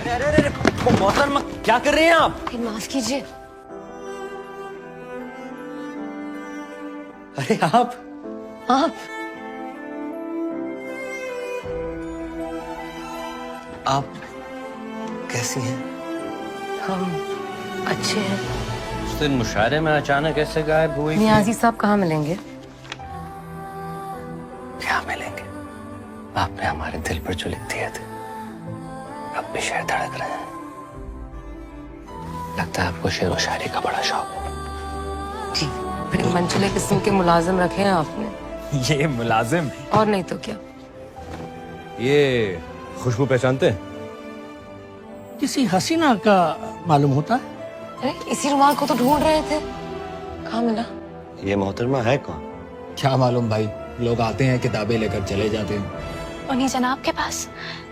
अरे अरे अरे मोहतरमा, क्या कर रहे हैं आप? माफ कीजिए। अरे आप आप कैसी हैं? हम अच्छे हैं। उस दिन मुशायरे में अचानक ऐसे गायब हुई। नियाजी साहब कहाँ मिलेंगे? क्या मिलेंगे? आपने हमारे दिल पर जो लिख दिए थे अब भी शायद धड़क रहे हैं। लगता है आपको शेर व शायरी का बड़ा शौक है। जी, बड़े मंचले किस्म के मुलाजिम रखे हैं आपने। ये मुलाजिम? और नहीं तो क्या। ये खुशबू पहचानते हैं? किसी हसीना का मालूम होता है। अरे इसी रुमाल को तो ढूंढ रहे थे, कहाँ मिला? ये मोहतरमा है कौन? क्या मालूम भाई, लोग आते हैं किताबें लेकर चले जाते हैं। उन्हीं जनाब के पास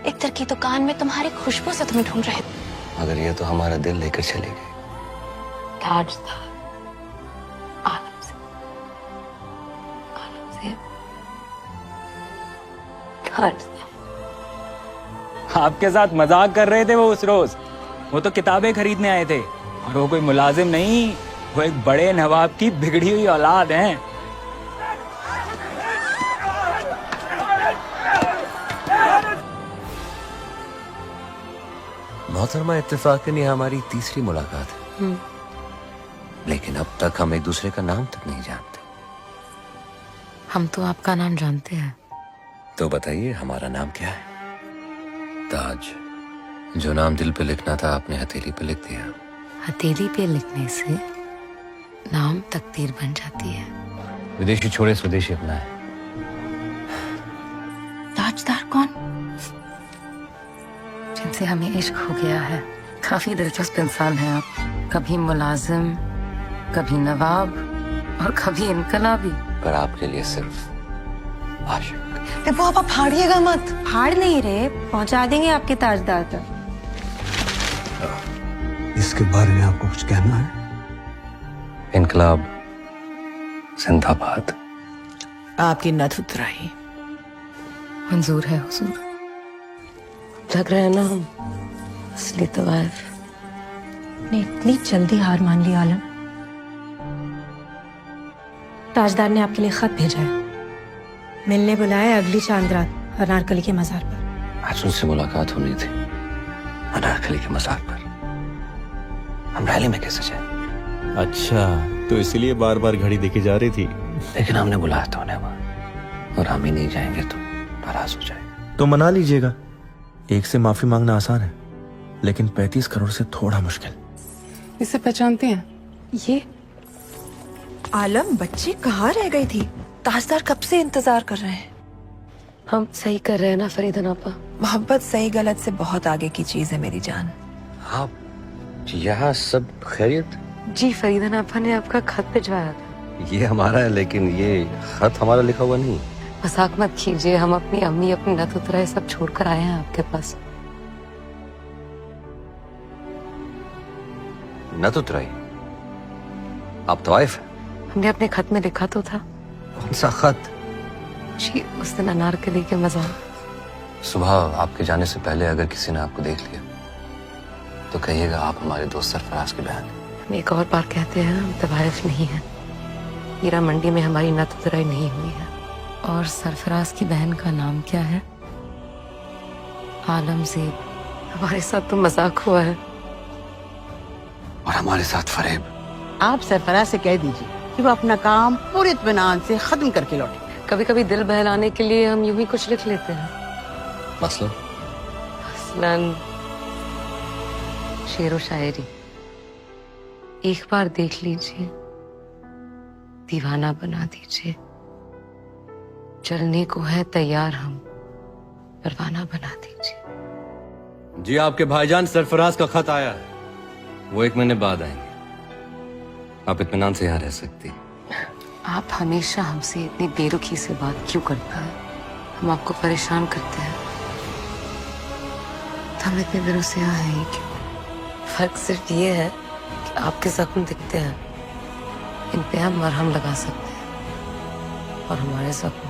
एक तरह की दुकान में तुम्हारी खुशबू से तुम्हें ढूंढ रहे थे। मगर ये तो हमारा दिल लेकर चली गई। ताजदार आलम से ताजदार। आपके साथ मजाक कर रहे थे वो उस रोज। वो तो किताबें खरीदने आए थे और वो कोई मुलाजिम नहीं, वो एक बड़े नवाब की बिगड़ी हुई औलाद हैं। मोहतरमा, इत्तेफाकन ये हमारी तीसरी मुलाकात है। लेकिन अब तक हम एक दूसरे का नाम तक नहीं जानते। हम तो आपका नाम जानते हैं। तो बताइए हमारा नाम क्या है? ताज। जो नाम दिल पे लिखना था आपने हथेली पे लिख दिया। हथेली पे लिखने से नाम तकदीर बन जाती है। विदेशी छोड़े स्वदेशी अपनाए। ताजदार कौन? जिनसे हमें इश्क हो गया है। काफी दिलचस्प इंसान हैं आप। कभी मुलाजिम, कभी नवाब और कभी इनकलाबी। पर आपके लिए सिर्फ आशिक। वो आप फाड़िएगा मत। फाड़ नहीं रहे, पहुंचा देंगे आपके ताजदार तक। इसके बारे में आपको कुछ कहना है? इनकलाब जिंदाबाद। आपकी नथ उतराई। मंजूर है हुजूर। लग रहा है ना हम असली तवाइफ ने इतनी जल्दी हार मान ली आलम। ताजदार ने आपके लिए खत भेजा है, मिलने बुलाया अगली चांद रात अनारकली के मजार पर। आज उनसे मुलाकात होनी थी अनारकली के मजार पर। हम रैली में कैसे जाए? अच्छा, तो इसलिए बार बार घड़ी देखी जा रही थी। लेकिन हमने बुलाया था उन्हें वहां, और हम ही नहीं जाएंगे तो नाराज हो जाए। तो मना लीजिएगा। एक से माफी मांगना आसान है, लेकिन 35 करोड़ से थोड़ा मुश्किल। इसे पहचानते हैं? ये आलम, बच्ची कहाँ रह गई थी? ताजदार कब से इंतजार कर रहे हैं। हम सही कर रहे हैं ना फरीदन आपा? मोहब्बत सही गलत से बहुत आगे की चीज है मेरी जान। आप यहाँ सब खैरियत? जी, फरीदन आपा ने आपका खत भिजवाया था। ये हमारा है, लेकिन ये खत हमारा लिखा हुआ नहीं। मजाक मत कीजिए, हम अपनी अम्मी, अपनी नथ उतराए सब छोड़कर आए हैं आपके पास। न तो उतराई? आप तवाइफ है? हमने अपने खत में लिखा तो था। कौन सा खत? जी, उस दिन अनारकली के मजार। सुबह आपके जाने से पहले अगर किसी ने आपको देख लिया तो कहिएगा आप हमारे दोस्त सरफराज की बहन हैं। हम एक और बार कहते हैं, हम तवाइफ नहीं है। हीरा मंडी में हमारी नथ उतराई नहीं हुई है। और सरफराज की बहन का नाम क्या है? आलमज़ेब। हमारे साथ तो मजाक हुआ है। और हमारे साथ फरेब। आप सरफराज से कह दीजिए कि वो अपना काम पूरे इत्मीनान से खत्म करके लौटे। कभी कभी दिल बहलाने के लिए हम यूं ही कुछ लिख लेते हैं। मसलन मसलन शेर व शायरी। एक बार देख लीजिए, दीवाना बना दीजिए। चलने को है तैयार हम, परवाना बना दीजिए। जी, आपके भाईजान सरफराज का खत आया है। वो 1 महीने बाद आएंगे। आप इत्मीनान से यहाँ रह सकती। आप हमेशा हमसे इतनी बेरुखी से बात क्यों करते हैं? हम आपको परेशान करते हैं तो हम इतने दिनों से यहाँ हैं क्यों? फर्क सिर्फ ये है कि आपके जख्म दिखते हैं, इन पे हम मरहम लगा सकते हैं, और हमारे जख्म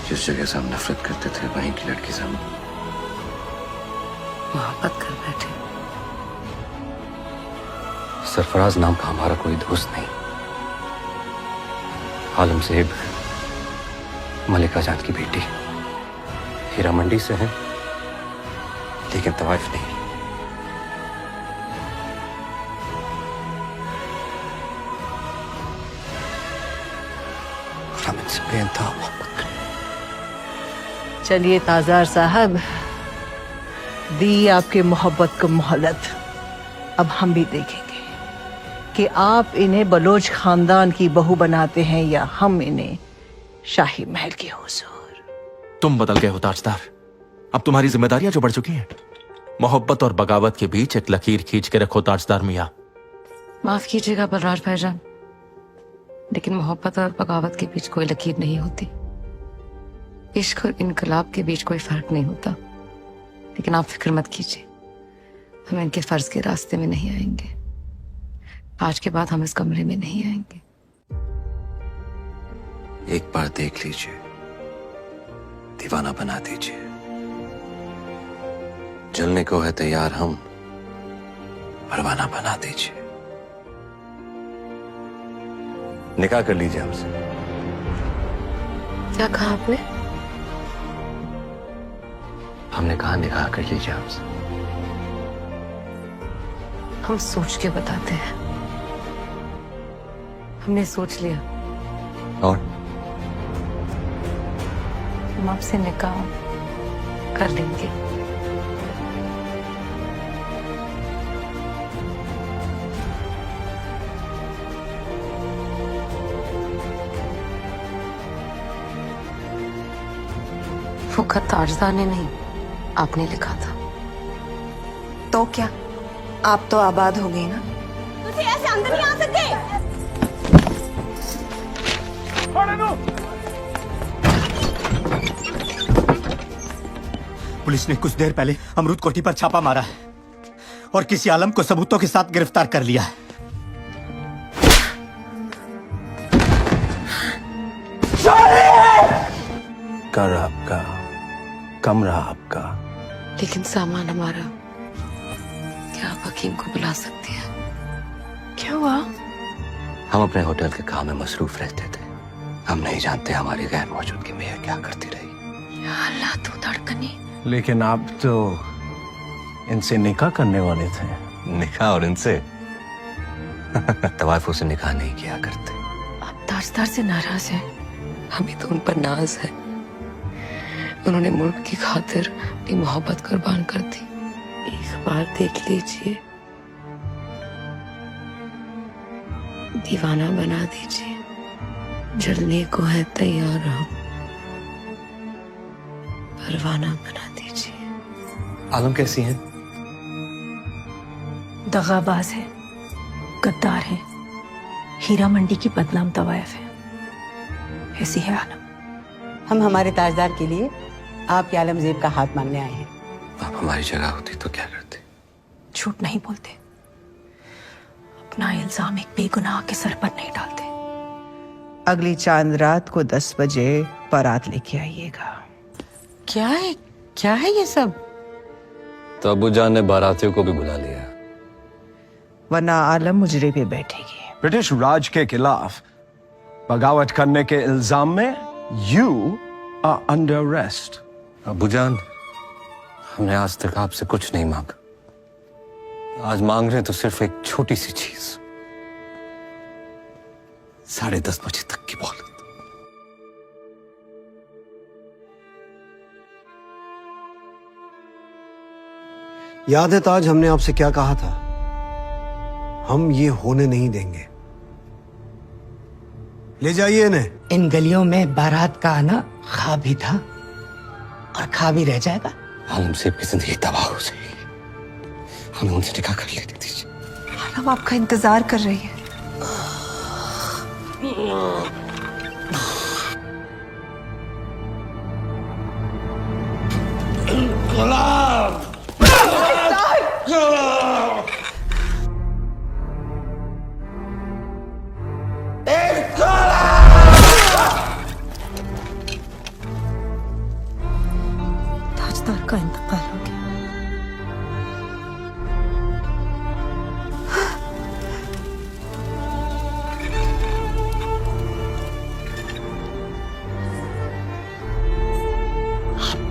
जिस जगह से हम नफरत करते थे वहीं की लड़की से हम मोहब्बत कर बैठे। सरफराज नाम का हमारा कोई दोस्त नहीं। आलम सेब मलिका जान की बेटी, हीरा मंडी से है, लेकिन तवाइफ नहीं। और हम इनसे बेइंतहा मोहब्बत करते। चलिए ताजार साहब, दी आपके मोहब्बत को मोहलत। अब हम भी देखेंगे कि आप इन्हें बलोच खानदान की बहू बनाते हैं या हम इन्हें शाही महल की हुजूर। तुम बदल गए हो ताजदार। अब तुम्हारी जिम्मेदारियां जो बढ़ चुकी हैं। मोहब्बत और बगावत के बीच एक लकीर खींच के रखो ताजदार मियां। माफ कीजिएगा बलराज भाईजान, लेकिन मोहब्बत और बगावत के बीच कोई लकीर नहीं होती। इश्क और इनकलाब के बीच कोई फर्क नहीं होता। लेकिन आप फिक्र मत कीजिए, हम इनके फर्ज के रास्ते में नहीं आएंगे। आज के बाद हम इस कमरे में नहीं आएंगे। एक बार देख लीजिए, दीवाना बना दीजिए। जलने को है तैयार हम, परवाना बना दीजिए। निकाह कर लीजिए हमसे। क्या कहा आपने? हमने कहा निकाह कर लीजिए हमसे। हम सोच के बताते हैं। हमने सोच लिया, और हम आपसे निकाह कर लेंगे। वो खत ताजदार ने नहीं, आपने लिखा था। तो क्या आप तो आबाद हो गई ना? तुझे ऐसे अंदर नहीं आ सकते। पुलिस ने कुछ देर पहले अमरूद कोठी पर छापा मारा है और किसी आलम को सबूतों के साथ गिरफ्तार कर लिया है। कर आपका, कमरा आपका। लेकिन सामान हमारा। क्या आप हकीम को बुला सकते हैं? क्या हुआ? हम अपने होटल के काम में मसरूफ रहते थे। हम नहीं जानते हमारी गैर मौजूदगी में यह क्या करती रही। या अल्लाह, तू धड़कने। लेकिन आप तो इनसे निकाह करने वाले थे। निकाह और इनसे तवाइफों से निकाह नहीं किया करते। आप ताजदार से नाराज हैं? हमें तो उन पर नाज है। उन्होंने मुल्क की खातिर अपनी मोहब्बत कुर्बान कर दी। एक बार देख लीजिए, दीवाना बना दीजिए। जलने को है तैयार हम, परवाना बना दीजिए। आलम कैसी हैं? दगाबाज है, गद्दार है, हीरा मंडी की बदनाम तवायफ है। ऐसी है आलम। हम हमारे ताजदार के लिए आपके आलमजेब का हाथ मांगने आए हैं। आप हमारी जगह होती तो क्या करते? झूठ नहीं बोलते, अपना इल्जाम एक बेगुनाह के सर पर नहीं डालते। अगली चांद रात को 10 बजे बारात लेके आइएगा। क्या है ये सब? तो अबू जान ने बारातियों को भी बुला लिया, वरना आलम मुजरे पे बैठेगी। ब्रिटिश राज के खिलाफ बगावत करने के इल्जाम में you are under arrest. Abu जान, हमने आज तक आपसे कुछ नहीं मांगा। आज मांग रहे तो सिर्फ एक छोटी सी चीज, 10:30 बजे तक की मोहलत। याद है ताज, हमने आपसे क्या कहा था? हम ये होने नहीं देंगे। ले जाइए इन्हें। इन गलियों में बारात का आना ख्वाब भी था और ख्वाब ही रह जाएगा। आलम सेब की जिंदगी तबाह हो जाएगी। हमें उनसे निकाह कर लेने दीजिए। आलम आपका इंतजार कर रही है। ताजदार का इंतकाल हो गया।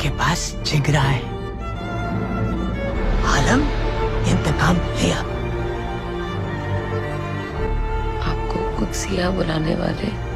के पास जिगरा है। आलम इंतकाम लिया। आपको कुछ सिया बुलाने वाले